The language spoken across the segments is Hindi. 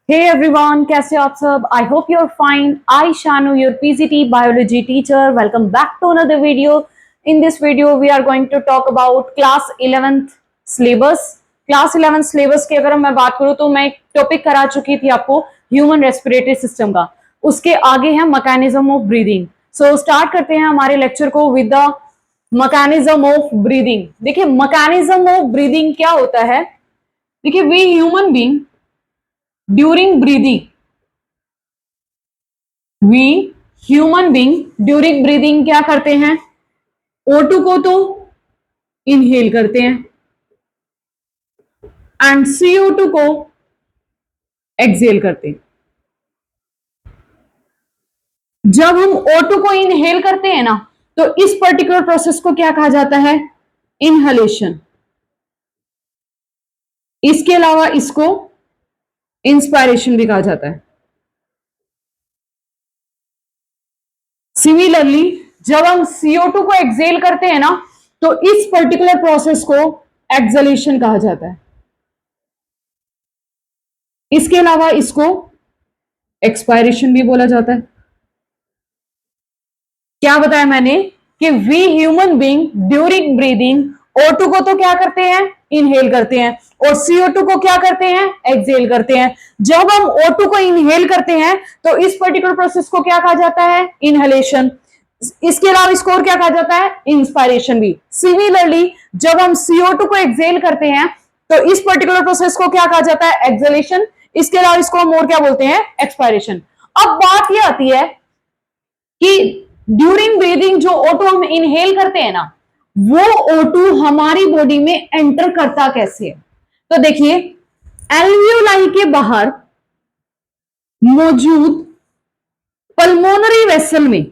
हे एवरीवन, कैसे हो आप सब। I hope you are fine. I Shanu, your PGT biology teacher, welcome back to another video. In this video we are going to talk about class 11th syllabus. Class 11th syllabus की अगर मैं बात करूं तो मैं एक टॉपिक करा चुकी थी आपको ह्यूमन रेस्पिरेटरी सिस्टम का। उसके आगे है mechanism of breathing. So start करते हैं हमारे लेक्चर को with the mechanism of breathing. देखिए मैकेनिज्म ऑफ ब्रीदिंग क्या होता है। देखिए we human being during breathing, we human being during breathing क्या करते हैं, O2 को तो इनहेल करते हैं एंड CO2 को एक्सहेल करते हैं। जब हम O2 को इनहेल करते हैं ना, तो इस पर्टिकुलर प्रोसेस को क्या कहा जाता है, इनहलेशन। इसके अलावा इसको इंस्पायरेशन भी कहा जाता है। सिमिलरली जब हम CO2 को एक्सहेल करते हैं ना, तो इस पर्टिकुलर प्रोसेस को एक्सलेशन कहा जाता है। इसके अलावा इसको एक्सपायरेशन भी बोला जाता है। क्या बताया मैंने कि we human being during breathing O2 को तो क्या करते हैं, इनहेल करते हैं, और CO2 को क्या करते हैं, एक्सहेल करते हैं। जब हम O2 को इनहेल करते हैं तो इस पर्टिकुलर प्रोसेस को क्या कहा जाता है, इनहेलेशन। इसके अलावा इसको और क्या कहा जाता है, इंस्पायरेशन भी। सिमिलरली जब हम CO2 को एक्सहेल करते हैं तो इस पर्टिकुलर प्रोसेस को क्या कहा जाता है, एक्सहेलेशन। इसके अलावा इसको हम और क्या बोलते हैं, एक्सपायरेशन। अब बात यह आती है कि ड्यूरिंग ब्रीदिंग जो O2 हम इनहेल करते हैं ना, वो O2 हमारी बॉडी में एंटर करता कैसे है। तो देखिए एल्वियोलाई के बाहर मौजूद पल्मोनरी वेसल में,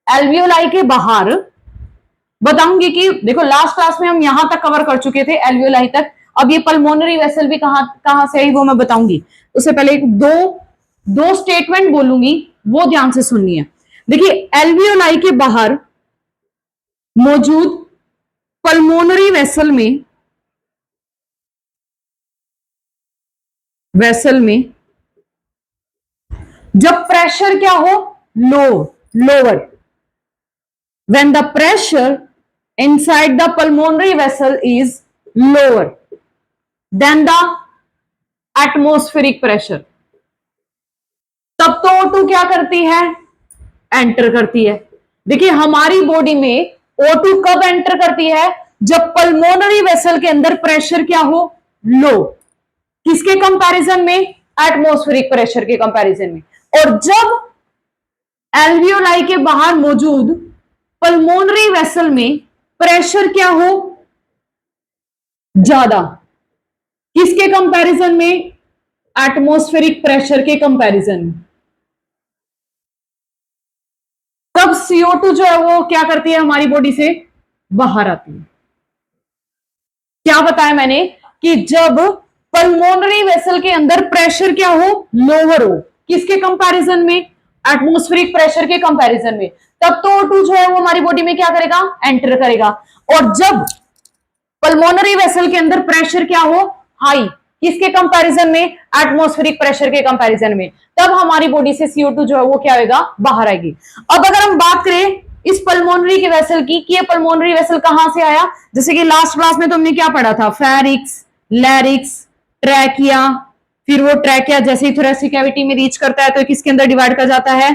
एल्वियोलाई के बाहर बताऊंगी कि देखो लास्ट क्लास में हम यहां तक कवर कर चुके थे, एल्वियोलाई तक। अब ये पल्मोनरी वेसल भी कहां से आई वो मैं बताऊंगी। उससे पहले दो स्टेटमेंट बोलूंगी, वो ध्यान से सुननी है। देखिए एल्वियोलाई के बाहर मौजूद पल्मोनरी वेसल में जब प्रेशर क्या हो, lower, when the pressure inside the pulmonary vessel is lower than the atmospheric pressure, तब तो O2 क्या करती है, एंटर करती है। देखिए हमारी बॉडी में O2 कब एंटर करती है, जब पल्मोनरी वेसल के अंदर प्रेशर क्या हो, लो। किसके कंपैरिजन में, एटमॉस्फेरिक प्रेशर के कंपैरिजन में। और जब एल्वियोलाई के बाहर मौजूद पल्मोनरी वेसल में प्रेशर क्या हो, ज्यादा, किसके कंपैरिजन में, एटमॉस्फेरिक प्रेशर के कंपैरिजन में। तब CO2 जो है वो क्या करती है, हमारी बॉडी से बाहर आती है। क्या बताया मैंने कि जब पल्मोनरी वेसल के अंदर प्रेशर क्या हो, लोअर हो, किसके कंपैरिजन में, एटमॉस्फेरिक प्रेशर के कंपैरिजन में, तब तो O2 जो है वो हमारी बॉडी में क्या करेगा, एंटर करेगा। और जब पल्मोनरी वेसल के अंदर प्रेशर क्या हो, हाई, किसके कंपैरिजन में, एटमॉस्फेरिक प्रेशर के कंपैरिजन में, तब हमारी बॉडी से CO2 जो है वो क्या होगा, बाहर आएगी। अब अगर हम बात करें इस पल्मोनरी के वेसल की कि ये पल्मोनरी वेसल कहां से आया, जैसे कि लास्ट क्लास में तो हमने क्या पढ़ा था, फेरिक्स, लैरिक्स, ट्रैकिया, फिर वो ट्रैकिया जैसे ही थोरेसिक कैविटी में रीच करता है तो किसके अंदर डिवाइड कर जाता है,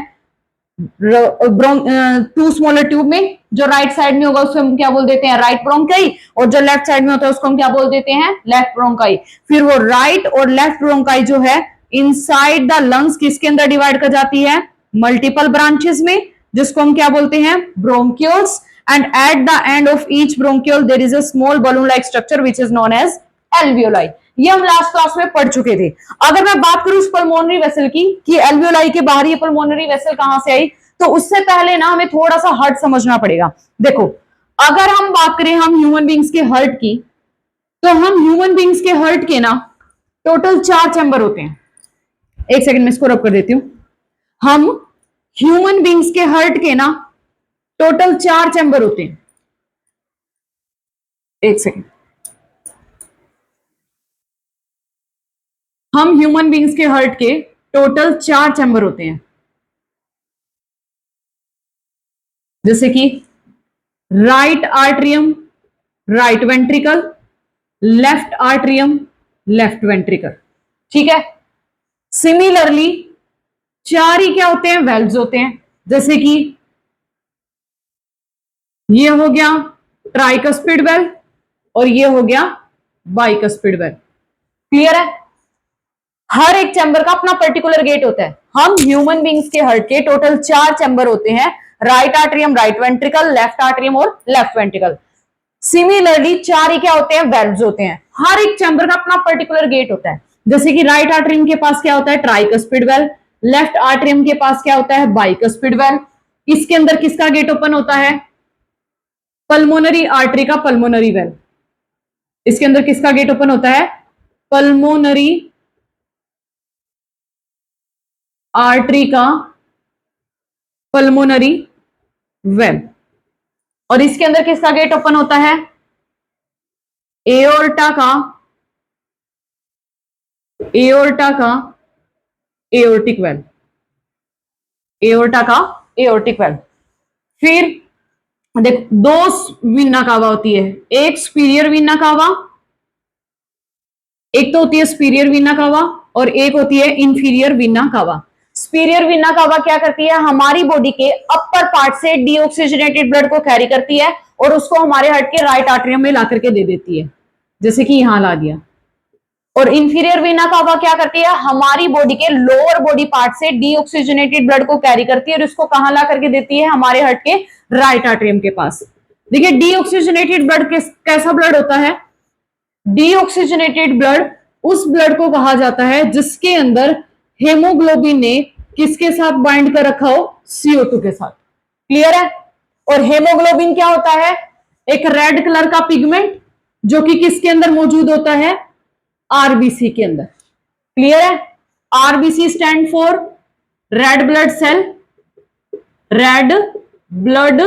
टू स्मॉलर ट्यूब में। जो राइट साइड में होगा उसको हम क्या बोल देते हैं, राइट ब्रोंकाई, और जो लेफ्ट साइड में होता है उसको हम क्या बोल देते हैं, लेफ्ट ब्रोंकाई। फिर वो राइट और लेफ्ट ब्रोंकाई जो है इनसाइड द लंग्स किसके अंदर डिवाइड कर जाती है, मल्टीपल ब्रांचेस में, जिसको हम क्या बोलते हैं, bronchioles. And at the end of each bronchiole there is a small balloon like structure which is known as alveoli. ये हम लास्ट क्लास में पढ़ चुके थे। अगर मैं बात करूं इस पल्मोनरी वेसल की कि एल्वियोलाई के बाहर ये पल्मोनरी वेसल कहां से आई, तो उससे पहले ना हमें थोड़ा सा हार्ट समझना पड़ेगा। देखो अगर हम बात करें हम ह्यूमन बींग्स के हार्ट की, तो हम ह्यूमन बींग्स के हार्ट के ना टोटल 4 चैम्बर होते हैं। एक सेकंड में इसको रब कर देती हूं। हम ह्यूमन बींग्स के हार्ट के ना टोटल 4 चैम्बर होते हैं। एक सेकंड, हम ह्यूमन बींग्स के हार्ट के टोटल 4 चैम्बर होते हैं, जैसे कि right atrium, right ventricle, left atrium, left ventricle. ठीक है। सिमिलरली 4 ही क्या होते हैं, वेल्व्स होते हैं, जैसे कि ये हो गया ट्राइकस्पिड वेल्व और ये हो गया बाइकस्पिड वेल्व। क्लियर है। हर एक चैम्बर का अपना पर्टिकुलर गेट होता है। हम ह्यूमन बींग्स के हार्ट के टोटल 4 चैम्बर होते हैं, right atrium, right ventricle, left atrium और लेफ्ट वेंट्रिकल। सिमिलरली 4 ही क्या होते हैं, वेल्व्स होते हैं। हर एक चैम्बर का अपना पर्टिकुलर गेट होता है, जैसे कि राइट आर्ट्रियम के पास क्या होता है, ट्राइकस्पिड वेल्व, लेफ्ट आर्ट्रियम के पास क्या होता है, बाइकस्पिड वेल्व। इसके अंदर किसका गेट ओपन होता है, पल्मोनरी आर्टरी का पल्मोनरी वेल्व। इसके अंदर किसका गेट ओपन होता है, पल्मोनरी आर्टरी का पल्मोनरी वेल्व। और इसके अंदर किसका गेट ओपन होता है, एओर्टा का एओर्टिक वेल्व, एओर्टा का एओर्टिक वेल्व। फिर देख, 2 वीना कावा होती है, एक सुपीरियर वीना कावा, एक तो होती है सुपीरियर वीना कावा और एक होती है इंफीरियर वीना कावा। सुपीरियर वीना कावा क्या करती है, हमारी बॉडी के अपर पार्ट से डीऑक्सीजनेटेड ब्लड को कैरी करती है और उसको हमारे हार्ट के राइट आर्टरियम में ला करके दे देती है, जैसे कि यहां ला दिया। और इंफीरियर वीना कावा क्या करती है, हमारी बॉडी के लोअर बॉडी पार्ट से डीऑक्सीजनेटेड ब्लड को कैरी करती है और इसको कहां ला करके देती है, हमारे हार्ट के राइट आर्टरियम के पास। देखिए डीऑक्सीजनेटेड ब्लड कैसा ब्लड होता है, डीऑक्सीजनेटेड ब्लड उस ब्लड को कहा जाता है जिसके अंदर हेमोग्लोबिन ने किसके साथ बाइंड कर रखा हो, CO2 के साथ। क्लियर है। और हेमोग्लोबिन क्या होता है, एक रेड कलर का पिगमेंट जो कि किसके अंदर मौजूद होता है, आरबीसी के अंदर। क्लियर है। RBC stand for red blood cell, red blood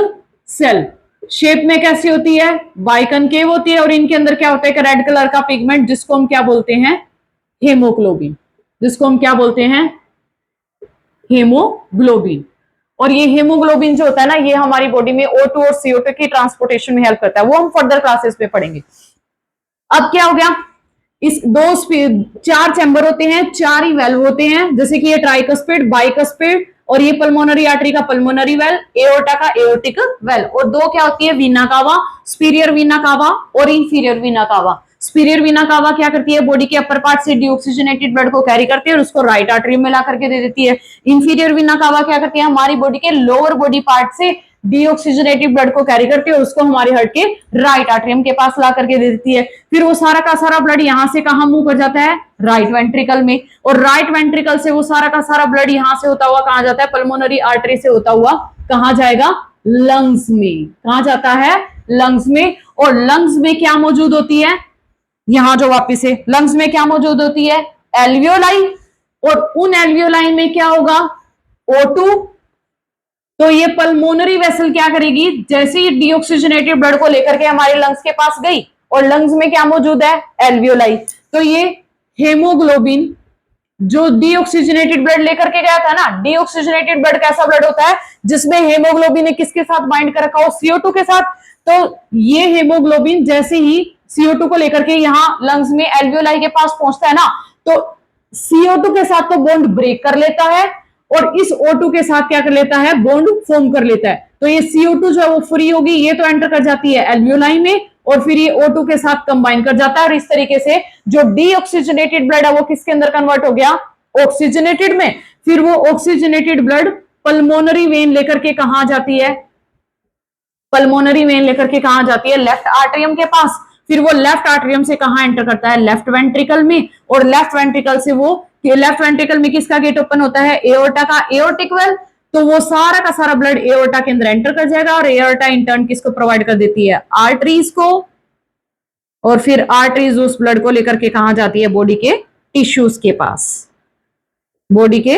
cell. Shape में कैसी होती है, बाइकनकेव होती है और इनके अंदर क्या होता है, एक रेड कलर का पिगमेंट जिसको हम क्या बोलते हैं, हेमोग्लोबिन, जिसको हम क्या बोलते हैं, हेमोग्लोबिन। और ये हेमोग्लोबिन जो होता है ना, ये हमारी बॉडी में O2 और CO2 की ट्रांसपोर्टेशन में हेल्प करता है, वो हम फर्दर क्लासेस में पढ़ेंगे। अब क्या हो गया, इस 4 चैम्बर होते हैं, 4 ही वेल्व होते हैं, जैसे कि ये ट्राइकस्पिड, बाइकस्पिड और ये पल्मोनरी आर्टरी का पल्मोनरी वेल्व, एओर्टा का एओर्टिक वेल्व। और 2 क्या होती है, वीना कावा, सुपीरियर वीना कावा और इंफीरियर वीना कावा। सुपीरियर वीना कावा क्या करती है, बॉडी के अपर पार्ट से डीऑक्सीजनेटेड ब्लड को कैरी करती है और उसको राइट आर्टरी में ला करके दे देती है। इंफीरियर वीना कावा क्या करती है, हमारी बॉडी के लोअर बॉडी पार्ट से डीऑक्सीजनेटेड ब्लड को कैरी करती है और उसको हमारे हार्ट के राइट आर्टरियम के पास ला करके दे देती है। फिर वो सारा का सारा ब्लड यहां से कहां मूव कर जाता है, राइट वेंट्रिकल में, और राइट वेंट्रिकल से वो सारा का सारा ब्लड यहां से होता हुआ कहां जाता है, पल्मोनरी आर्टरी से होता हुआ कहां जाएगा, लंग्स में। कहां जाता है, लंग्स में। और लंग्स में क्या मौजूद होती है, यहां जो वापिस है, लंग्स में क्या मौजूद होती है, एल्वियोलाई। और उन एल्वियोलाई में क्या होगा, O2। तो ये पल्मोनरी वेसल क्या करेगी, जैसे ही डीऑक्सीजनेटेड ब्लड को लेकर के हमारे लंग्स के पास गई और लंग्स में क्या मौजूद है, एल्वियोलाई। तो ये हेमोग्लोबिन जो डीऑक्सीजनेटेड ब्लड लेकर के गया था ना, डीऑक्सीजनेटेड ब्लड कैसा ब्लड होता है जिसमें हेमोग्लोबिन ने किसके साथ बाइंड कर रखा हो, CO2 के साथ। तो ये हेमोग्लोबिन जैसे ही CO2 को लेकर के यहां लंग्स में एल्वियोलाई के पास पहुंचता है ना, तो CO2 के साथ तो बॉन्ड ब्रेक कर लेता है और इस O2 के साथ क्या कर लेता है, बॉन्ड फॉर्म कर लेता है। तो ये CO2 जो है वो फ्री होगी, ये तो एंटर कर जाती है एल्वियोलाई में और फिर ये O2 के साथ कंबाइन कर जाता है और इस तरीके से जो डीऑक्सीजनेटेड ब्लड है वो किसके अंदर कन्वर्ट हो गया, ऑक्सीजनेटेड में। फिर वो ऑक्सीजनेटेड ब्लड पल्मोनरी वेन लेकर के कहां जाती है, पल्मोनरी वेन लेकर के कहां जाती है, लेफ्ट आर्टरियम के पास। फिर वो लेफ्ट आर्टरियम से कहां एंटर करता है, लेफ्ट वेंट्रिकल में। और लेफ्ट वेंट्रिकल से वो लेफ्ट वेंट्रिकल में किसका गेट ओपन होता है, एओर्टा का एओर्टिक वेल्व। तो वो सारा का सारा ब्लड एओर्टा के अंदर एंटर कर जाएगा और एओर्टा इन टर्न किसको प्रोवाइड कर देती है, आर्टरीज को। और फिर आर्टरीज उस ब्लड को लेकर के कहां जाती है, बॉडी के टिश्यूज के पास, बॉडी के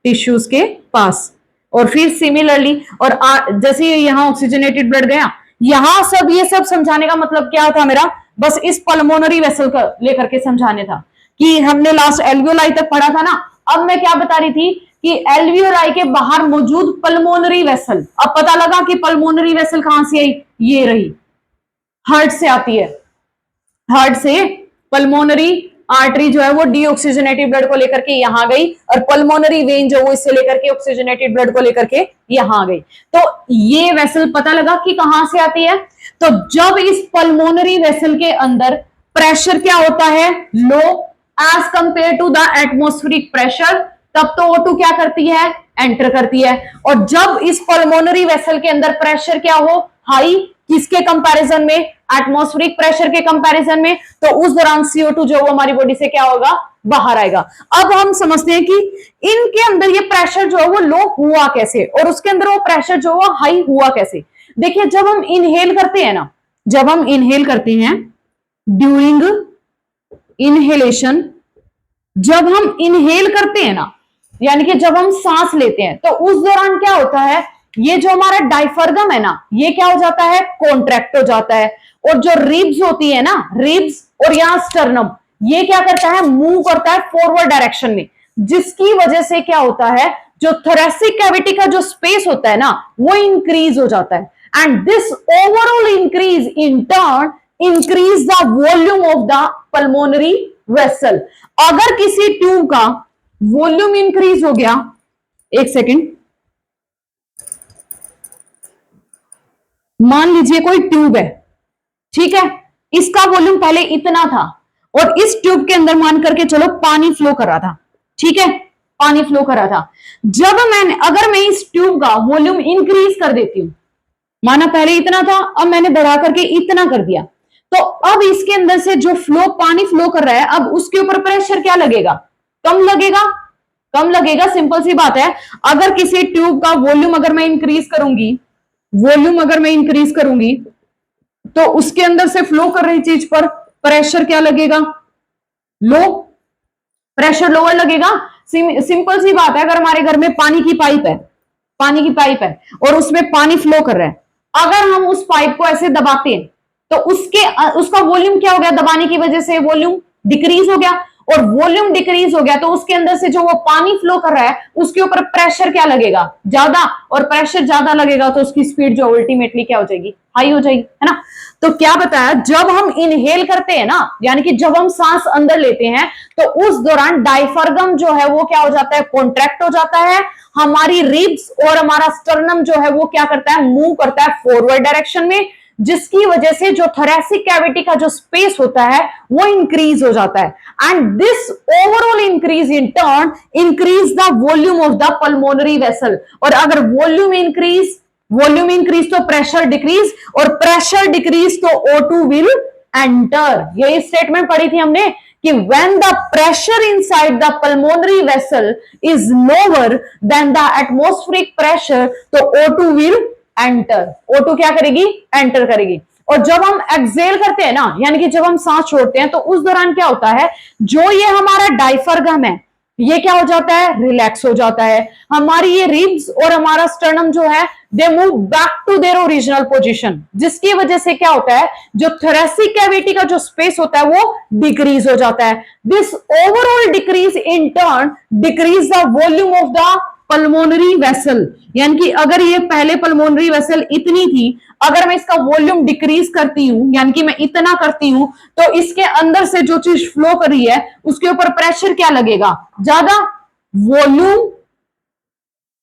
टिश्यूज के पास। और फिर सिमिलरली और जैसे यहां ऑक्सीजनेटेड ब्लड गया, यहां सब ये सब समझाने का मतलब क्या था मेरा, बस इस पल्मोनरी वेसल का लेकर के समझाने था कि हमने लास्ट एल्वियोलाई तक पढ़ा था ना। अब मैं क्या बता रही थी कि एल्वियोलाई के बाहर मौजूद पल्मोनरी वेसल, अब पता लगा कि पल्मोनरी वेसल कहां से आई, ये रही, हार्ट से आती है। हार्ट से पल्मोनरी आर्टरी जो है वो डीऑक्सीजनेटेड ब्लड को लेकर के यहां गई, और पल्मोनरी वेन जो वो इससे लेकर के ऑक्सीजनेटेड ब्लड को लेकर के यहां गई। तो ये वेसल पता लगा कि कहां से आती है। तो जब इस पल्मोनरी वेसल के अंदर प्रेशर क्या होता है, low as compare to the atmospheric pressure, तब तो O2 क्या करती है, एंटर करती है। और जब इस पल्मोनरी वेसल के अंदर प्रेशर क्या हो, हाई, किसके कंपैरिजन में, एटमॉस्फेरिक प्रेशर के कंपैरिजन में, तो उस दौरान CO2 जो हमारी बॉडी से क्या होगा, बाहर आएगा। अब हम समझते हैं कि इनके अंदर ये प्रेशर जो है वो लो हुआ कैसे, और उसके अंदर वो प्रेशर जो है हाई हुआ कैसे। देखिए जब हम इनहेल करते हैं ना, जब हम इनहेल करते हैं, ड्यूरिंग इनहेलेशन, जब हम इनहेल करते हैं ना, यानी कि जब हम सांस लेते हैं, तो उस दौरान क्या होता है, ये जो हमारा डायफ्रागम है ना, ये क्या हो जाता है, कॉन्ट्रैक्ट हो जाता है। और जो रिब्स होती है ना, रिब्स और यहां स्टर्नम, ये क्या करता है, मूव करता है फॉरवर्ड डायरेक्शन में, जिसकी वजह से क्या होता है, जो थोरेसिक कैविटी का जो स्पेस होता है ना, वो इंक्रीज हो जाता है। And this overall increase in turn increase the volume of the pulmonary vessel. अगर किसी ट्यूब का वॉल्यूम इंक्रीज हो गया, एक सेकेंड, मान लीजिए कोई ट्यूब है, ठीक है, इसका वॉल्यूम पहले इतना था, और इस ट्यूब के अंदर मान करके चलो पानी फ्लो कर रहा था, ठीक है, पानी फ्लो कर रहा था। जब अगर मैं इस ट्यूब का वॉल्यूम इंक्रीज कर देती हूं, माना पहले इतना था, अब मैंने बढ़ा करके इतना कर दिया, तो अब इसके अंदर से जो फ्लो, पानी फ्लो कर रहा है, अब उसके ऊपर प्रेशर क्या लगेगा, कम लगेगा, कम लगेगा। सिंपल सी बात है, अगर किसी ट्यूब का वॉल्यूम अगर मैं इंक्रीज करूंगी, वॉल्यूम अगर मैं इंक्रीज करूंगी, तो उसके अंदर से फ्लो कर रही चीज पर प्रेशर क्या लगेगा, लो, प्रेशर लोअर लगेगा। सिंपल सी बात है, अगर हमारे घर में पानी की पाइप है, पानी की पाइप है और उसमें पानी फ्लो कर रहा है, अगर हम उस पाइप को ऐसे दबाते हैं, तो उसका वॉल्यूम क्या हो गया, दबाने की वजह से वॉल्यूम डिक्रीज हो गया, और वॉल्यूम डिक्रीज हो गया तो उसके अंदर से जो वो पानी फ्लो कर रहा है उसके ऊपर प्रेशर क्या लगेगा, ज्यादा, और प्रेशर ज्यादा लगेगा तो उसकी स्पीड जो अल्टीमेटली क्या हो जाएगी, हाई हो जाएगी, है ना। तो क्या बताया, जब हम इनहेल करते हैं ना, यानी कि जब हम सांस अंदर लेते हैं, तो उस दौरान डायफ्रागम जो है वो क्या हो जाता है, कॉन्ट्रैक्ट हो जाता है। हमारी रिब्स और हमारा स्टर्नम जो है वो क्या करता है, मूव करता है फॉरवर्ड डायरेक्शन में, जिसकी वजह से जो थोरेसिक कैविटी का जो स्पेस होता है वो इंक्रीज हो जाता है। And this overall increase in turn increase the volume of the pulmonary vessel. और अगर वॉल्यूम इंक्रीज तो प्रेशर डिक्रीज, और प्रेशर डिक्रीज तो O2 विल एंटर। यही स्टेटमेंट पढ़ी थी हमने कि when the pressure inside the pulmonary vessel is lower than the atmospheric pressure, तो O2 will enter। O2 क्या करेगी, एंटर करेगी। और जब हम एक्सेल करते हैं ना, यानी कि जब हम सांस छोड़ते हैं, तो उस दौरान क्या होता है, जो ये हमारा डायफ्रागम है ये क्या हो जाता है, रिलैक्स हो जाता है। हमारी ये रिब्स और हमारा स्टर्नम जो है they move back to their original position, जिसकी वजह से क्या होता है, जो थोरेसिक कैविटी का जो स्पेस होता है वो डिक्रीज हो जाता है। This overall decrease in turn decrease the volume of the pulmonary vessel. यानी कि अगर ये पहले पल्मोनरी वेसल इतनी थी, अगर मैं इसका वॉल्यूम डिक्रीज करती हूं, यानी कि मैं इतना करती हूं, तो इसके अंदर से जो चीज फ्लो कर रही है उसके ऊपर प्रेशर क्या लगेगा, ज्यादा।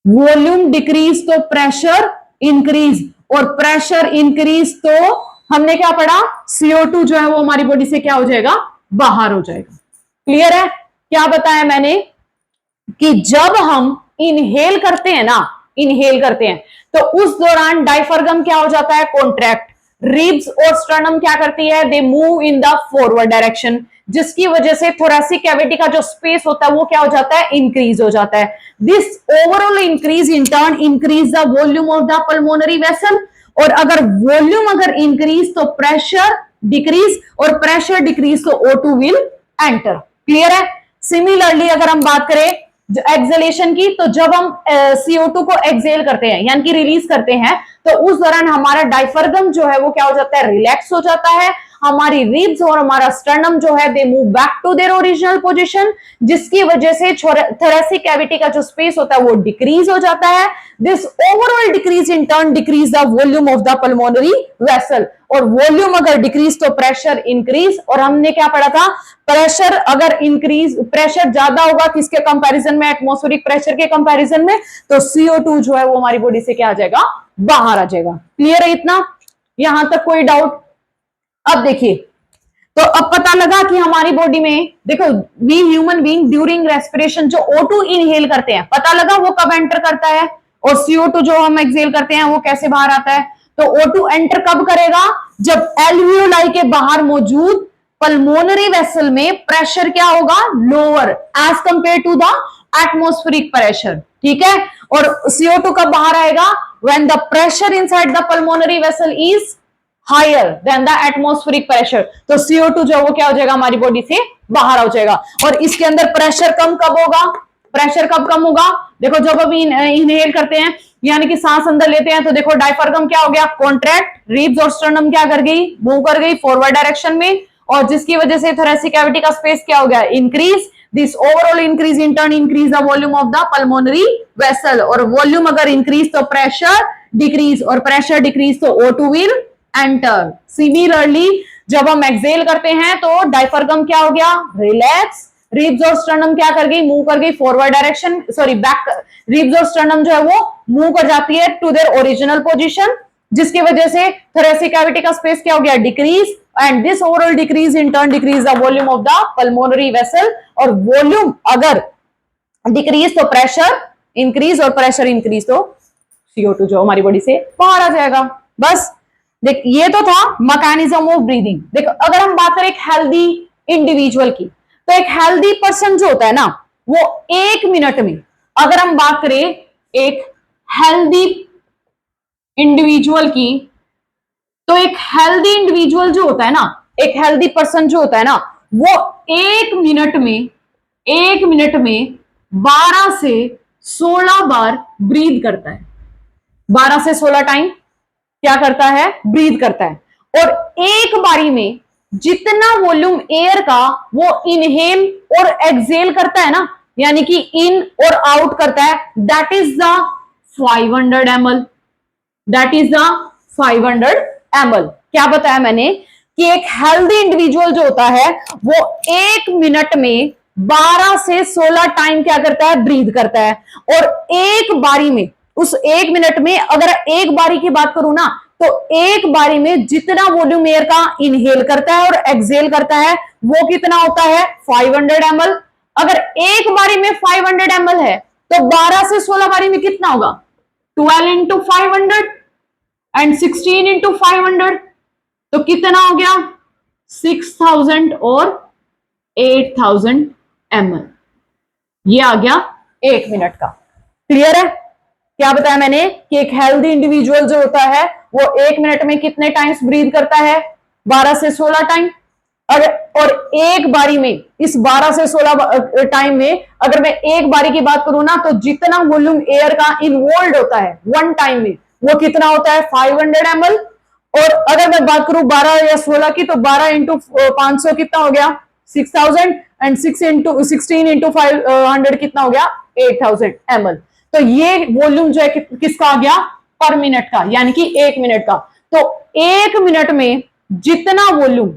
वॉल्यूम डिक्रीज तो प्रेशर इंक्रीज, और प्रेशर इंक्रीज तो हमने क्या पढ़ा, CO2 जो है वो हमारी बॉडी से क्या हो जाएगा, बाहर हो जाएगा। क्लियर है। क्या बताया मैंने कि जब हम इनहेल करते हैं ना, इनहेल करते हैं, तो उस दौरान डायफ्रागम क्या हो जाता है, कॉन्ट्रैक्ट। रिब्स और स्टर्नम क्या करती है, they move in the forward direction, जिसकी वजह से थोरेसिक कैविटी का जो स्पेस होता है वो क्या हो जाता है, इंक्रीज हो जाता है। This overall increase in turn increase the volume of the pulmonary vessel. और अगर वॉल्यूम अगर इंक्रीज तो प्रेशर डिक्रीज, और प्रेशर डिक्रीज तो O2 विल एंटर। क्लियर है। सिमिलरली अगर हम बात करें एक्सेलेशन की, तो जब हम CO2 को एक्सेल करते हैं यानी कि रिलीज करते हैं, तो उस दौरान हमारा डायफ्रागम जो है वो क्या हो जाता है, रिलैक्स हो जाता है। हमारी रिब्स और हमारा स्टर्नम जो है they move back to their original position, जिसकी वजह से थोरेसिक कैविटी का जो स्पेस होता है वो डिक्रीज हो जाता है। This overall decrease in turn decrease the volume of the pulmonary vessel, और वॉल्यूम अगर डिक्रीज तो प्रेशर इंक्रीज। और हमने क्या पढ़ा था, प्रेशर अगर इंक्रीज, प्रेशर ज्यादा होगा किसके कंपैरिजन में, एटमॉस्फेरिक प्रेशर के कंपैरिजन में, तो CO2 जो है वो हमारी बॉडी से क्या आ जाएगा, बाहर आ जाएगा। क्लियर है इतना, यहां तक कोई डाउट? अब देखिए, तो अब पता लगा कि हमारी बॉडी में देखो, we human being during respiration जो O2 इनहेल करते हैं, पता लगा वो कब एंटर करता है, और CO2 जो हम एक्सहेल करते हैं वो कैसे बाहर आता है। तो O2 एंटर कब करेगा, जब एल्वियोलाई के बाहर मौजूद पल्मोनरी वेसल में प्रेशर क्या होगा, lower as compare to the atmospheric pressure. ठीक है, और CO2 कब बाहर आएगा, when the pressure inside the pulmonary vessel is higher than the atmospheric pressure. तो CO2 जो वो क्या हो जाएगा, हमारी बॉडी से बाहर हो जाएगा। और इसके अंदर प्रेशर कम कब होगा, प्रेशर कब कम होगा, देखो जब अभी इनहेल करते हैं यानी कि सांस अंदर लेते हैं, तो देखो डायफ्रागम क्या हो गया, कॉन्ट्रैक्ट, रिब्स और स्टर्नम क्या कर गई, मूव कर गई फॉरवर्ड डायरेक्शन में, और जिसकी वजह से थोरेसिक कैविटी का स्पेस क्या हो गया, increase. This overall increase in turn increase the volume of the pulmonary vessel, और वॉल्यूम अगर इंक्रीज तो प्रेशर डिक्रीज, और प्रेशर डिक्रीज तो O2 विल एंटर। सिमिलरली जब हम एक्सहेल करते हैं तो डायफ्रागम क्या हो गया, रिलैक्स, रिब्स और स्टर्नम क्या कर गई, मूव कर गई forward direction, sorry back, ribs और स्टर्नम जो है वो मूव कर जाती है टू देयर ओरिजिनल पोजीशन, जिसकी वजह से थोरेसिक कैविटी का स्पेस क्या हो गया, decrease, and this overall decrease in turn decrease the volume of the pulmonary vessel, और वॉल्यूम अगर डिक्रीज तो प्रेशर इंक्रीज, और प्रेशर इंक्रीज तो CO2 जो हमारी बॉडी से बाहर आ जाएगा। बस देख, ये तो था मैकेनिज्म ऑफ ब्रीदिंग। देखो अगर हम बात करें एक हेल्दी इंडिविजुअल की, तो एक हेल्दी पर्सन जो होता है ना, वो 1 मिनट में, अगर हम बात करें एक हेल्दी इंडिविजुअल की, तो एक हेल्दी इंडिविजुअल जो होता है ना, एक हेल्दी पर्सन जो होता है ना, वो 1 मिनट में, 1 मिनट में 12 से 16 बार ब्रीद करता है। 12 से 16 टाइम क्या करता है, ब्रीद करता है। और एक बारी में जितना वॉल्यूम एयर का वो इनहेल और एक्सहेल करता है ना, यानी कि इन और आउट करता है, that is the 500 ml, that is the 500 ml। क्या बताया मैंने कि एक हेल्दी इंडिविजुअल जो होता है वो 1 मिनट में 12 से 16 टाइम क्या करता है, ब्रीद करता है। और एक बारी में, उस 1 मिनट में अगर एक बारी की बात करूं ना, तो एक बारी में जितना वॉल्यूम एयर का इनहेल करता है और एक्सहेल करता है वो कितना होता है, 500 ml। अगर एक बारी में 500 ml है तो 12 से 16 बारी में कितना होगा, 12 इंटू 500 एंड 16 इंटू 500, तो कितना हो गया, 6000 और 8000 ml। ये आ गया 1 मिनट का। क्लियर है? क्या बताया मैंने कि एक हेल्दी इंडिविजुअल जो होता है वो 1 मिनट में कितने टाइम्स ब्रीद करता है, 12 से 16 टाइम। और एक बारी में, इस 12 से 16 टाइम में अगर मैं एक बारी की बात करूं ना, तो जितना वॉल्यूम एयर का इन्वॉल्व होता है वन टाइम में वो कितना होता है, 500 ml। और अगर मैं बात करूं 12 या 16 की, तो 12 इंटू 500 कितना हो गया, 6000, एंड 16 इंटू 500 कितना हो गया, 8000 ml। तो ये वॉल्यूम जो है किसका आ गया, पर मिनट का, यानी कि 1 मिनट का। तो 1 मिनट में जितना वॉल्यूम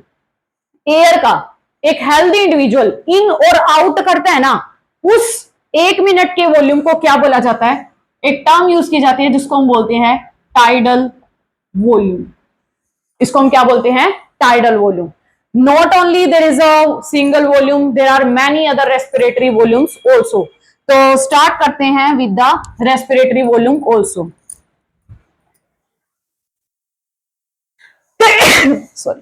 एयर का एक हेल्दी इंडिविजुअल इन और आउट करता है ना, उस 1 मिनट के वॉल्यूम को क्या बोला जाता है, एक टर्म यूज की जाती है जिसको हम बोलते हैं टाइडल वॉल्यूम। इसको हम क्या बोलते हैं, tidal volume. Not only there is a single volume, there are many other respiratory volumes also. तो स्टार्ट करते हैं with the respiratory volume also. Sorry.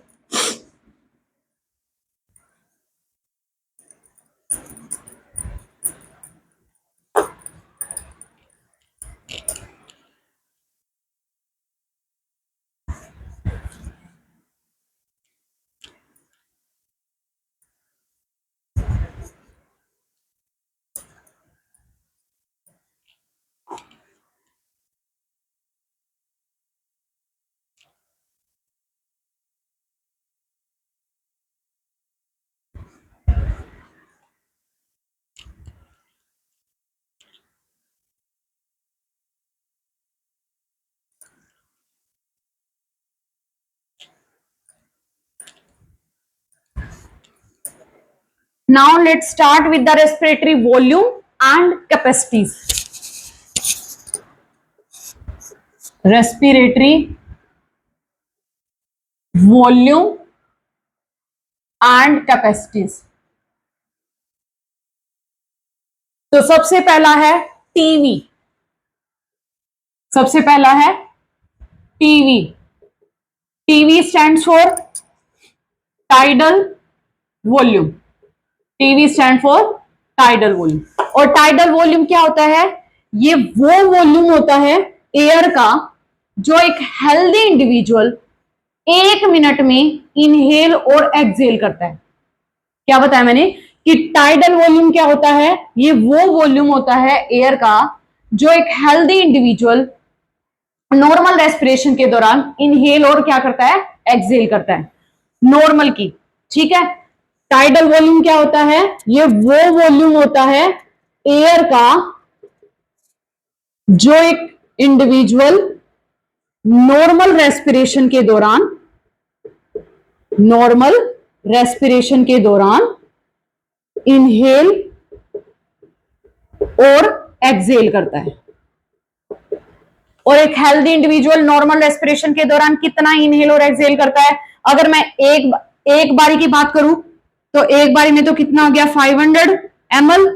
Now let's start with the respiratory volume and capacities. Respiratory volume and capacities. तो सबसे पहला है टीवी। सबसे पहला है TV. TV stands for tidal volume. TV stand for tidal volume. और टाइडल वॉल्यूम क्या होता है? ये वो वॉल्यूम होता है एयर का जो एक हेल्दी इंडिविजुअल 1 मिनट में इनहेल और एक्सहेल करता है। क्या बताया मैंने कि टाइडल वॉल्यूम क्या होता है? ये वो वॉल्यूम होता है एयर का जो एक हेल्दी इंडिविजुअल नॉर्मल रेस्पिरेशन के दौरान इनहेल और क्या करता है? एक्सहेल करता है, नॉर्मल की। ठीक है। टाइडल वॉल्यूम क्या होता है? ये वो वॉल्यूम होता है एयर का जो एक इंडिविजुअल नॉर्मल रेस्पिरेशन के दौरान इनहेल और एक्सहेल करता है। और एक हेल्दी इंडिविजुअल नॉर्मल रेस्पिरेशन के दौरान कितना इनहेल और एक्सहेल करता है? अगर मैं एक बारी की बात करूं तो एक बारी में तो कितना हो गया? 500 ml।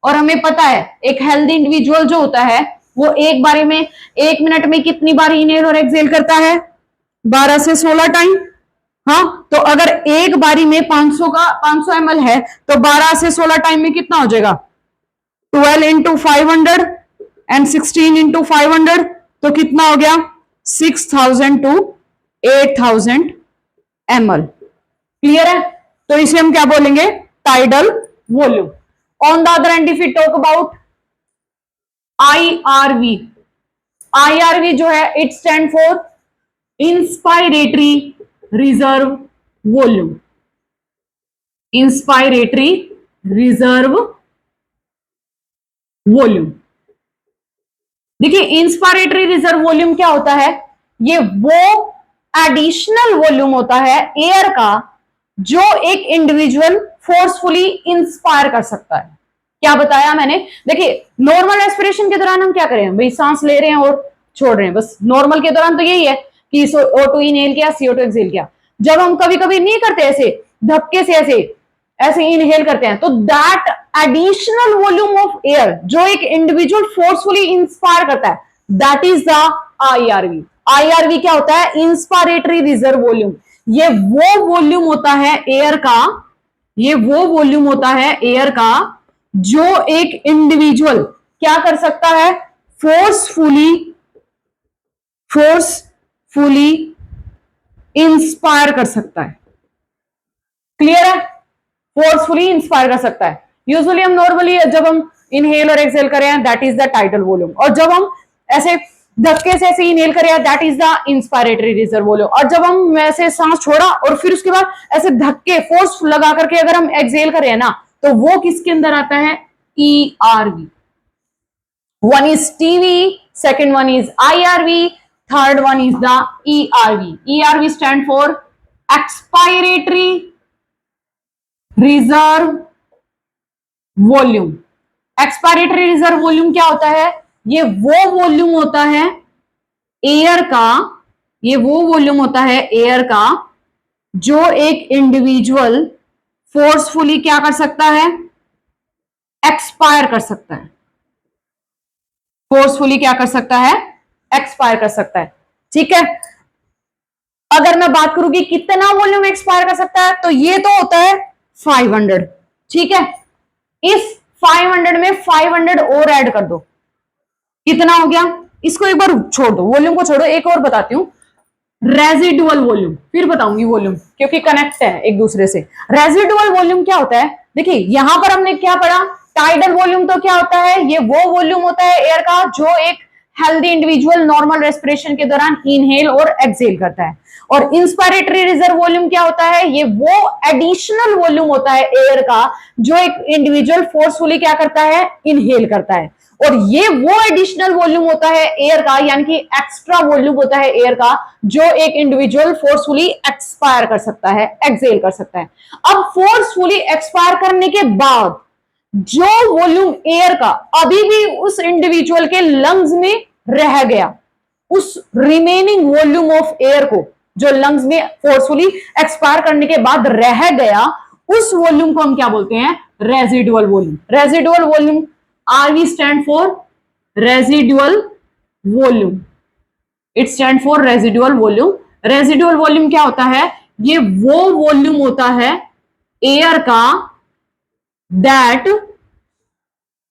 और हमें पता है एक हेल्दी इंडिविजुअल जो होता है वो एक बारी में 1 मिनट में कितनी बार इनहेल और एक्सहेल करता है? 12 से 16 टाइम। हाँ, तो अगर एक बारी में 500 ml है तो 12 से 16 टाइम में कितना हो जाएगा? 12 इंटू 500 एंड 16 इंटू 500 तो कितना हो गया? 6000 टू 8000 ml। क्लियर है? तो इसे हम क्या बोलेंगे? Tidal volume. On the other and if you talk about IRV, IRV जो है it stand for inspiratory reserve volume. Inspiratory reserve volume. देखिए इंस्पायरेटरी रिजर्व वॉल्यूम क्या होता है? ये वो एडिशनल वॉल्यूम होता है एयर का जो एक इंडिविजुअल फोर्सफुली इंस्पायर कर सकता है। क्या बताया मैंने? देखिए नॉर्मल रेस्पिरेशन के दौरान हम क्या करें भाई? सांस ले रहे हैं और छोड़ रहे हैं, बस नॉर्मल के दौरान तो यही है कि O2 इनहेल किया, CO2 एक्सहेल किया। जब हम कभी कभी नहीं करते ऐसे धक्के से ऐसे इनहेल करते हैं तो that additional volume of air जो एक इंडिविजुअल फोर्सफुली इंस्पायर करता है, that is the IRV। IRV क्या होता है? Inspiratory reserve volume. ये वो वॉल्यूम होता है एयर का, ये वो वॉल्यूम होता है एयर का जो एक इंडिविजुअल क्या कर सकता है? फोर्सफुली इंस्पायर कर सकता है। क्लियर है? फोर्सफुली इंस्पायर कर सकता है। यूजुअली हम नॉर्मली जब हम इनहेल और एक्सहेल करें that is the tidal volume, और जब हम ऐसे धक्के से ऐसे इनहेल करें that is the inspiratory reserve volume. और जब हम ऐसे सांस छोड़ा और फिर उसके बाद ऐसे धक्के फोर्स लगा करके अगर हम एक्सहेल करें ना तो वो किसके अंदर आता है? ERV। One is TV, second one is IRV, third one is the ERV. ERV stand for expiratory reserve volume. Expiratory reserve volume क्या होता है? ये वो वॉल्यूम होता है एयर का, ये वो वॉल्यूम होता है एयर का जो एक इंडिविजुअल फोर्सफुली क्या कर सकता है? एक्सपायर कर सकता है। फोर्सफुली क्या कर सकता है? एक्सपायर कर सकता है। ठीक है। अगर मैं बात करूं कि कितना वॉल्यूम एक्सपायर कर सकता है तो ये तो होता है 500। ठीक है। इस 500 में 500 और ऐड कर दो, कितना हो गया? इसको एक बार छोड़ दो, वॉल्यूम को छोड़ो, एक और बताती हूं रेजिडुअल वॉल्यूम, फिर बताऊंगी वॉल्यूम क्योंकि कनेक्ट है एक दूसरे से। रेजिडुअल वॉल्यूम क्या होता है? देखिए यहां पर हमने क्या पढ़ा? टाइडल वॉल्यूम तो क्या होता है? ये वो वॉल्यूम होता है एयर का जो एक हेल्दी इंडिविजुअल नॉर्मल रेस्पिरेशन के दौरान इनहेल और एक्सहेल करता है। और इंस्पायरेटरी रिजर्व वॉल्यूम क्या होता है? ये वो एडिशनल वॉल्यूम होता है एयर का जो एक इंडिविजुअल फोर्सफुली क्या करता है? इनहेल करता है। और ये वो एडिशनल वॉल्यूम होता है एयर का, यानी कि एक्स्ट्रा वॉल्यूम होता है एयर का जो एक इंडिविजुअल फोर्सफुली एक्सपायर कर सकता है, एक्सहेल कर सकता है। अब फोर्सफुली एक्सपायर करने के बाद जो वॉल्यूम एयर का अभी भी उस इंडिविजुअल के लंग्स में रह गया, उस रिमेनिंग वॉल्यूम ऑफ एयर को जो लंग्स में फोर्सफुली एक्सपायर करने के बाद रह गया, उस वॉल्यूम को हम क्या बोलते हैं? Residual volume. Residual volume, RV stand for residual volume, it stand for residual volume. Residual volume क्या होता है? ये वो वॉल्यूम होता है एयर का that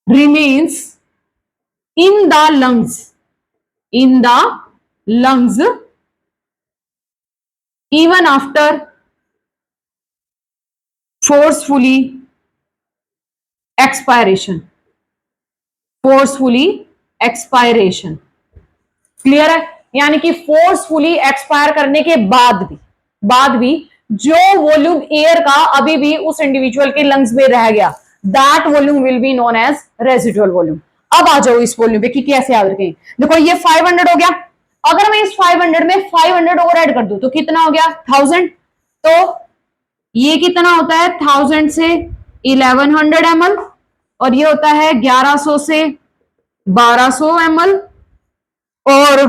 remains in the lungs even after forcefully expiration। Clear है? यानी कि फोर्सफुली एक्सपायर करने के बाद भी जो वॉल्यूम एयर का अभी भी उस इंडिविजुअल के लंग्स में रह गया, that volume will be known as residual volume. अब आ जाओ इस वॉल्यूम पे कि कैसे याद रखें। देखो ये 500 हो गया, अगर मैं इस 500 में 500 और ऐड कर दूं तो कितना हो गया? 1000। तो ये कितना होता है? 1000 से 1100 ml, और ये होता है 1100 से 1200 ml, और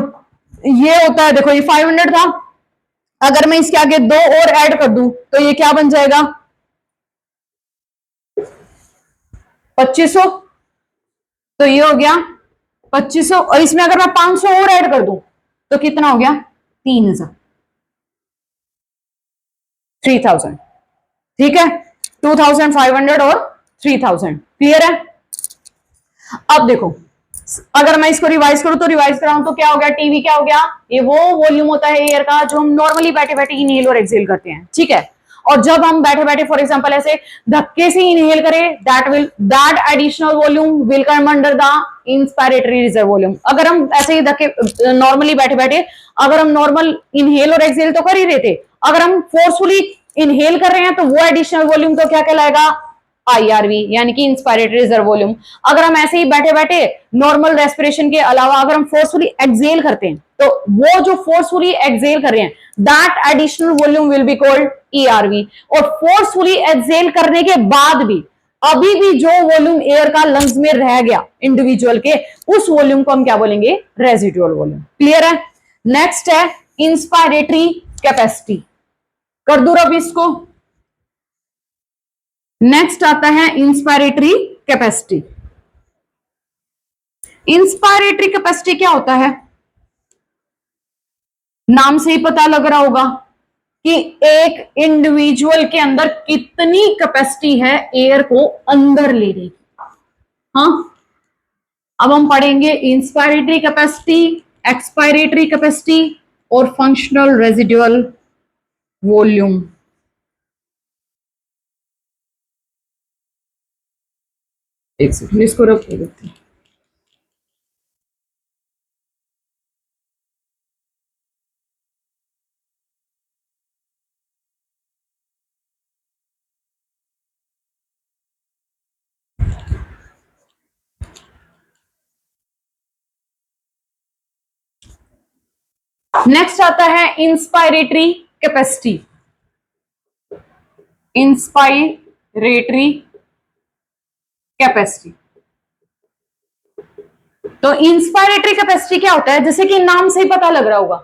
ये होता है, देखो ये 500 था, अगर मैं इसके आगे 2 और ऐड कर दूं तो ये क्या बन जाएगा? 2500। तो ये हो गया 2500, और इसमें अगर मैं 500 और ऐड कर दूं तो कितना हो गया? 3000। ठीक है, 2500 और 3000। क्लियर है? अब देखो, अगर मैं इसको रिवाइज करूं तो रिवाइज कराऊं तो क्या हो गया? टीवी क्या हो गया? ये वो वॉल्यूम होता है एयर का जो हम नॉर्मली बैठे बैठे इनहेल और एक्सहेल करते हैं। ठीक है, और जब हम बैठे बैठे फॉर एग्जांपल ऐसे धक्के से इनहेल करें, that additional volume will come under the inspiratory reserve volume. अगर हम ऐसे ही धक्के नॉर्मली बैठे बैठे अगर हम नॉर्मल इनहेल और एक्सहेल तो कर ही रहे थे, अगर हम फोर्सफुली इनहेल कर रहे हैं तो वो एडिशनल वॉल्यूम तो क्या कहलाएगा? IRV, यानी कि इंस्पायरेटरी रिजर्व वॉल्यूम। अगर हम ऐसे ही बैठे बैठे नॉर्मल रेस्पिरेशन के अलावा अगर हम फोर्सफुली एक्सहेल करते हैं तो वो जो फोर्सफुली एक्सहेल कर रहे हैं, that additional volume will be called ERV। और फोर्सफुली एक्सहेल करने के बाद भी अभी भी जो वॉल्यूम एयर का लंग्स में रह गया इंडिविजुअल के, उस वॉल्यूम को हम क्या बोलेंगे? Residual volume. क्लियर है? नेक्स्ट है इंस्पायरेटरी कैपेसिटी। कर दो रब इसको। नेक्स्ट आता है इंस्पायरेटरी कैपेसिटी। इंस्पायरेटरी कैपेसिटी क्या होता है? नाम से ही पता लग रहा होगा कि एक इंडिविजुअल के अंदर कितनी कैपेसिटी है एयर को अंदर लेने की। हाँ, अब हम पढ़ेंगे इंस्पायरेटरी कैपेसिटी, एक्सपायरेटरी कैपेसिटी और फंक्शनल रेजिडुअल वॉल्यूम। एक सेकंड इसको रख देते हैं। नेक्स्ट आता है इंस्पायरेटरी कैपेसिटी। इंस्पायरेटरी कैपेसिटी, तो इंस्पायरेटरी कैपेसिटी क्या होता है? जैसे कि नाम से ही पता लग रहा होगा,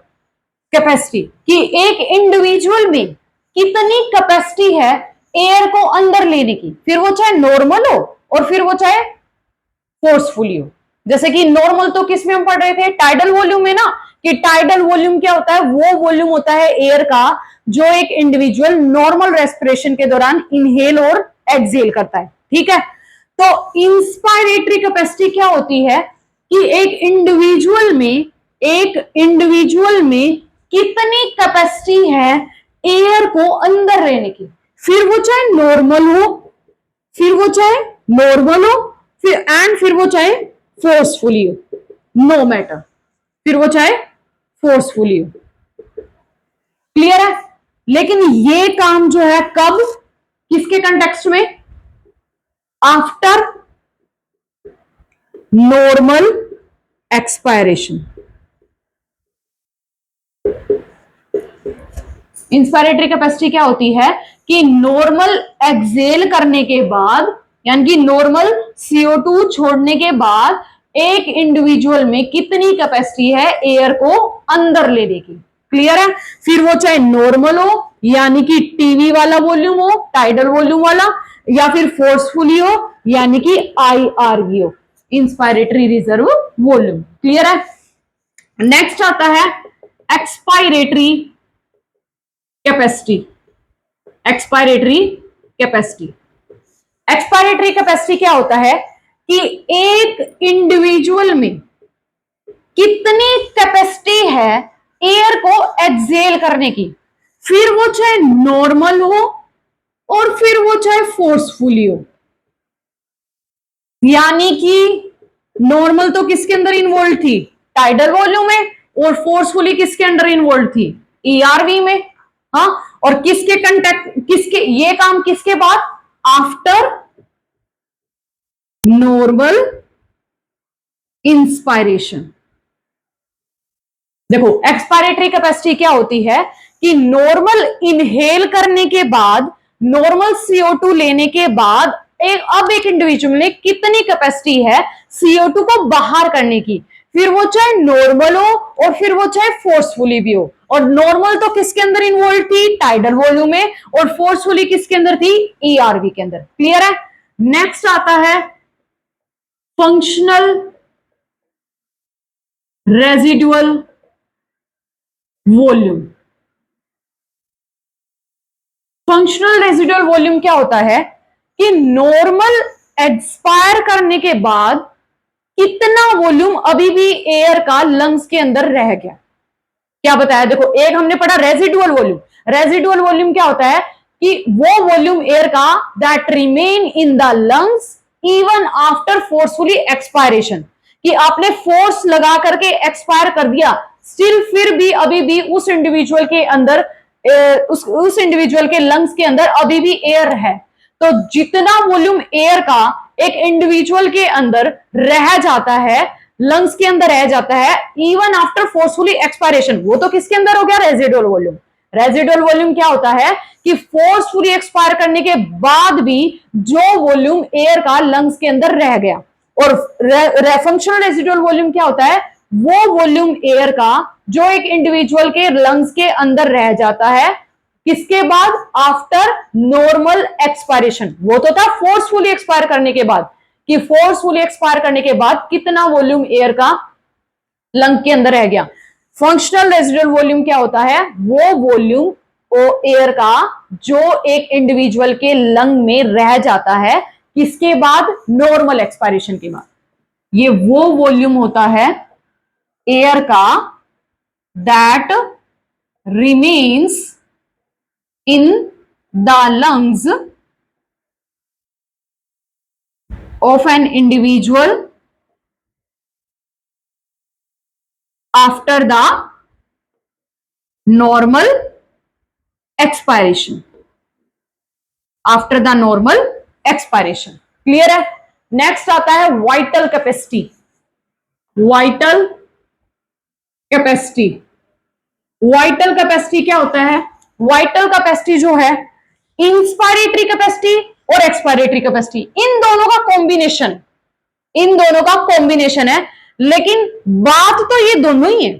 कैपेसिटी कि एक इंडिविजुअल में कितनी कैपेसिटी है एयर को अंदर लेने की, फिर वो चाहे नॉर्मल हो और फिर वो चाहे फोर्सफुली हो। जैसे कि नॉर्मल तो किस में हम पढ़ रहे थे? टाइडल वॉल्यूम में ना, कि टाइडल वॉल्यूम क्या होता है? वो वॉल्यूम होता है एयर का जो एक इंडिविजुअल नॉर्मल रेस्पिरेशन के दौरान इनहेल और एक्सहेल करता है। ठीक है, तो इंस्पायरेटरी कैपेसिटी क्या होती है कि एक इंडिविजुअल में कितनी कैपेसिटी है एयर को अंदर लेने की, फिर वो चाहे नॉर्मल हो, फिर वो चाहे फोर्सफुली हो, नो मैटर। फिर वो चाहे फोर्सफुली हो। क्लियर है? लेकिन ये काम जो है कब, किसके कंटेक्स्ट में? After normal expiration. Inspiratory capacity क्या होती है कि नॉर्मल एक्सेल करने के बाद, यानी कि नॉर्मल CO2 छोड़ने के बाद एक इंडिविजुअल में कितनी कैपेसिटी है एयर को अंदर लेने की। क्लियर है? फिर वो चाहे नॉर्मल हो, यानी कि टीवी वाला वॉल्यूम हो, टाइडल वॉल्यूम वाला, या फिर फोर्सफुली हो, यानी कि IRV हो, इंस्पायरेटरी रिजर्व वॉल्यूम। क्लियर है? नेक्स्ट आता है expiratory capacity. Expiratory capacity, expiratory capacity क्या होता है कि एक इंडिविजुअल में कितनी कैपेसिटी है एयर को एक्सेल करने की, फिर वो चाहे नॉर्मल हो और फिर वो चाहे फोर्सफुली हो। यानी कि नॉर्मल तो किसके अंदर इन्वॉल्व थी? टाइडल वॉल्यूम में, और फोर्सफुली किसके अंदर इन्वॉल्व थी? ERV में। हाँ, और किसके कंटेक्ट, किसके, ये काम किसके बाद? After normal inspiration. देखो एक्सपायरेटरी कैपेसिटी क्या होती है कि नॉर्मल इनहेल करने के बाद, नॉर्मल CO2 लेने के बाद अब एक इंडिविजुअल में कितनी कैपेसिटी है CO2 को बाहर करने की, फिर वो चाहे नॉर्मल हो और फिर वो चाहे फोर्सफुली भी हो। और नॉर्मल तो किसके अंदर इन्वॉल्व थी? टाइडल वॉल्यूम में, और फोर्सफुली किसके अंदर थी? ERV के अंदर। क्लियर है? नेक्स्ट आता है functional residual volume. Functional residual volume क्या होता है कि नॉर्मल एक्सपायर करने के बाद कितना वॉल्यूम अभी भी एयर का लंग्स के अंदर रह गया। क्या बताया? देखो एक हमने पढ़ा रेजिडुअल वॉल्यूम। रेजिडुअल वॉल्यूम क्या होता है कि वो वॉल्यूम एयर का that remain in the lungs even after forcefully expiration, कि आपने फोर्स लगा करके एक्सपायर कर दिया, स्टिल फिर भी अभी भी उस इंडिविजुअल के अंदर, उस इंडिविजुअल के लंग्स के अंदर अभी भी एयर है। तो जितना वॉल्यूम एयर का एक इंडिविजुअल के अंदर रह जाता है, लंग्स के अंदर रह जाता है इवन आफ्टर फोर्सफुली एक्सपायरेशन, वो तो किसके अंदर हो गया? Residual volume. रेजिडुअल वॉल्यूम क्या होता है कि फोर्सफुली एक्सपायर करने के बाद भी जो वॉल्यूम एयर का लंग्स के अंदर रह गया। और फंक्शनल रेजिडुअल वॉल्यूम क्या होता है? वो वॉल्यूम एयर का जो एक इंडिविजुअल के लंग्स के अंदर रह जाता है, किसके बाद? After normal expiration. वो तो था फोर्सफुली एक्सपायर करने के बाद, कि फोर्सफुली एक्सपायर करने के बाद कितना वॉल्यूम एयर का लंग के अंदर रह गया। फंक्शनल रेजिडुअल वॉल्यूम क्या होता है? वो वॉल्यूम एयर का जो एक इंडिविजुअल के लंग में रह जाता है, किसके बाद? नॉर्मल एक्सपायरेशन के बाद। ये वो वॉल्यूम होता है एयर का that remains in the lungs of an individual after the normal expiration, after the normal expiration। Clear है? नेक्स्ट आता है vital capacity. Vital capacity, vital capacity क्या होता है? वाइटल कैपेसिटी जो है इंस्पायरेटरी कैपेसिटी और एक्सपायरेटरी कैपेसिटी, इन दोनों का कॉम्बिनेशन, इन दोनों का कॉम्बिनेशन है। लेकिन बात तो ये दोनों ही है,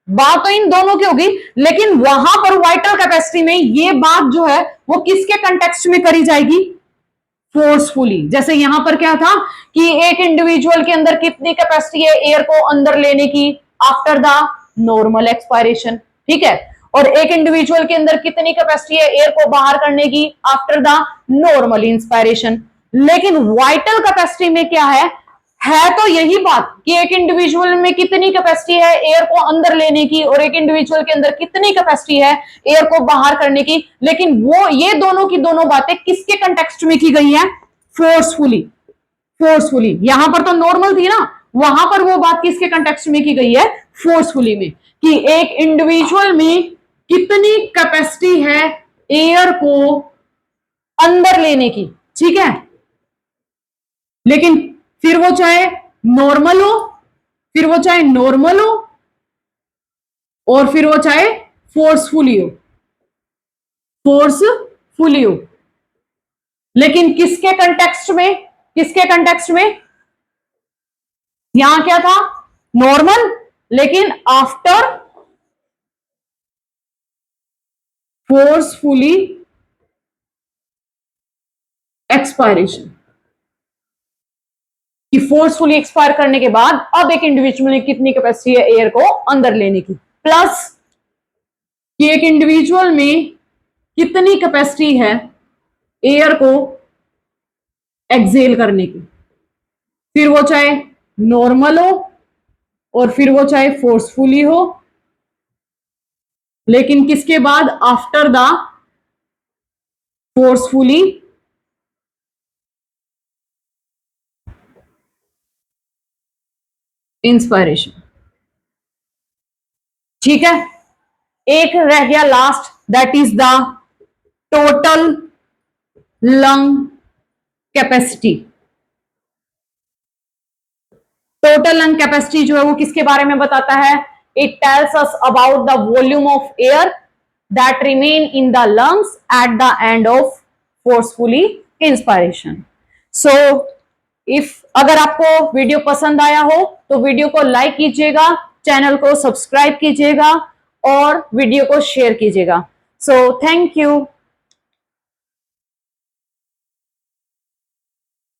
बात तो इन दोनों की होगी, लेकिन वहां पर वाइटल कैपेसिटी में ये बात जो है वो किसके कंटेक्स्ट में करी जाएगी? फोर्सफुली। जैसे यहां पर क्या था कि एक इंडिविजुअल के अंदर कितनी कैपेसिटी है एयर को अंदर लेने की आफ्टर द नॉर्मल एक्सपायरेशन, ठीक है, और एक इंडिविजुअल के अंदर कितनी कैपेसिटी है एयर को बाहर करने की आफ्टर द नॉर्मल इंस्पायरेशन। लेकिन वाइटल कैपेसिटी में क्या है तो यही बात कि एक इंडिविजुअल में कितनी कैपेसिटी है एयर को अंदर लेने की और एक इंडिविजुअल के अंदर कितनी कैपेसिटी है एयर को बाहर करने की। लेकिन वो ये दोनों की दोनों बातें किसके कंटेक्स्ट में की गई है? फोर्सफुली। फोर्सफुली। यहां पर तो नॉर्मल थी ना, वहां पर वो बात किसके कंटेक्स्ट में की गई है? फोर्सफुली में, कि एक इंडिविजुअल में कितनी कैपेसिटी है एयर को अंदर लेने की, ठीक है। लेकिन फिर वो चाहे नॉर्मल हो, फिर वो चाहे नॉर्मल हो, और फिर वो चाहे फोर्सफुली हो, फोर्सफुली हो। लेकिन किसके कंटेक्स्ट में, किसके कंटेक्स्ट में? यहां क्या था? नॉर्मल, लेकिन आफ्टर फोर्सफुली एक्सपायरेशन, कि फोर्सफुली एक्सपायर करने के बाद अब एक इंडिविजुअल में कितनी कैपेसिटी है एयर को अंदर लेने की, प्लस कि एक इंडिविजुअल में कितनी कैपेसिटी है एयर को एक्सेल करने की, फिर वो चाहे नॉर्मल हो और फिर वो चाहे फोर्सफुली हो, लेकिन किसके बाद? आफ्टर द फोर्सफुली इंस्पायरेशन, ठीक है। एक रह गया last, that is the total lung capacity. Total lung capacity जो है वो किसके बारे में बताता है? It tells us about the volume of air that remain in the lungs eight the end of forcefully inspiration. So if अगर आपको वीडियो पसंद आया हो तो वीडियो को लाइक कीजिएगा, चैनल को सब्सक्राइब कीजिएगा और वीडियो को शेयर कीजिएगा। So thank you.